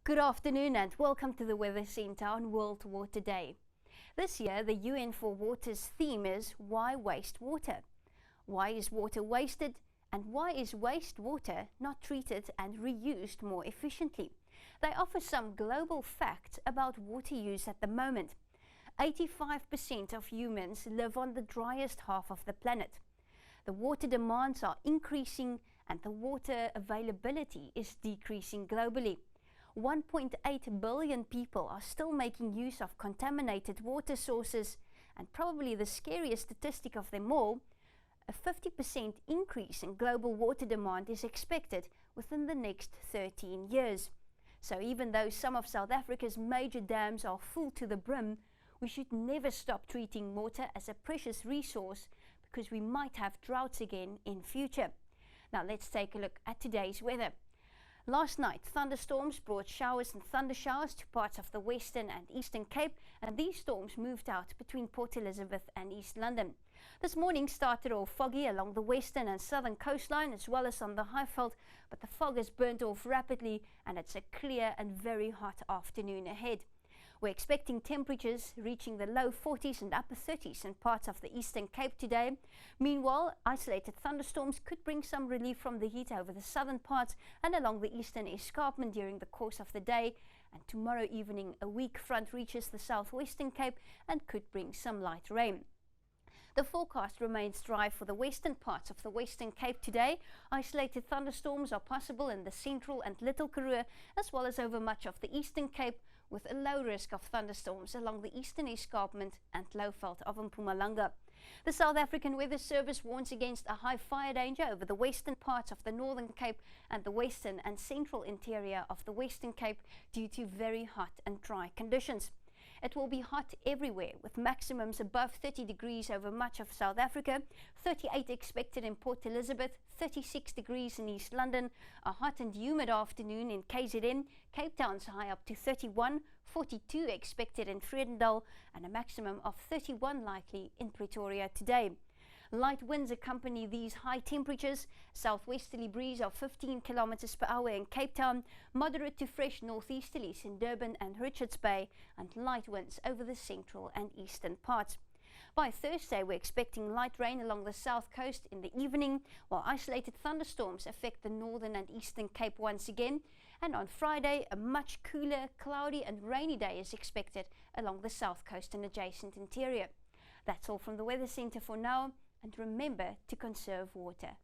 Good afternoon and welcome to the Weather Centre on World Water Day. This year, the UN for Water's theme is Why Waste Water? Why is water wasted? And why is wastewater not treated and reused more efficiently? They offer some global facts about water use at the moment. 85% of humans live on the driest half of the planet. The water demands are increasing and the water availability is decreasing globally. 1.8 billion people are still making use of contaminated water sources, and probably the scariest statistic of them all, a 50% increase in global water demand is expected within the next 13 years. So even though some of South Africa's major dams are full to the brim, we should never stop treating water as a precious resource because we might have droughts again in future. Now let's take a look at today's weather. Last night, thunderstorms brought showers and thunder showers to parts of the Western and Eastern Cape, and these storms moved out between Port Elizabeth and East London. This morning started off foggy along the western and southern coastline as well as on the Highveld, but the fog has burnt off rapidly and it's a clear and very hot afternoon ahead. We're expecting temperatures reaching the low 40s and upper 30s in parts of the Eastern Cape today. Meanwhile, isolated thunderstorms could bring some relief from the heat over the southern parts and along the eastern escarpment during the course of the day. And tomorrow evening, a weak front reaches the southwestern Cape and could bring some light rain. The forecast remains dry for the western parts of the Western Cape today. Isolated thunderstorms are possible in the central and Little Karoo, as well as over much of the Eastern Cape, with a low risk of thunderstorms along the eastern escarpment and Lowveld of Mpumalanga. The South African Weather Service warns against a high fire danger over the western parts of the Northern Cape and the western and central interior of the Western Cape due to very hot and dry conditions. It will be hot everywhere, with maximums above 30 degrees over much of South Africa, 38 expected in Port Elizabeth, 36 degrees in East London, a hot and humid afternoon in KZN, Cape Town's high up to 31, 42 expected in Vredendal, and a maximum of 31 likely in Pretoria today. Light winds accompany these high temperatures, southwesterly breeze of 15 km per hour in Cape Town, moderate to fresh northeasterlies in Durban and Richards Bay, and light winds over the central and eastern parts. By Thursday, we're expecting light rain along the south coast in the evening, while isolated thunderstorms affect the northern and eastern Cape once again. And on Friday, a much cooler, cloudy and rainy day is expected along the south coast and adjacent interior. That's all from the Weather Centre for now. And remember to conserve water.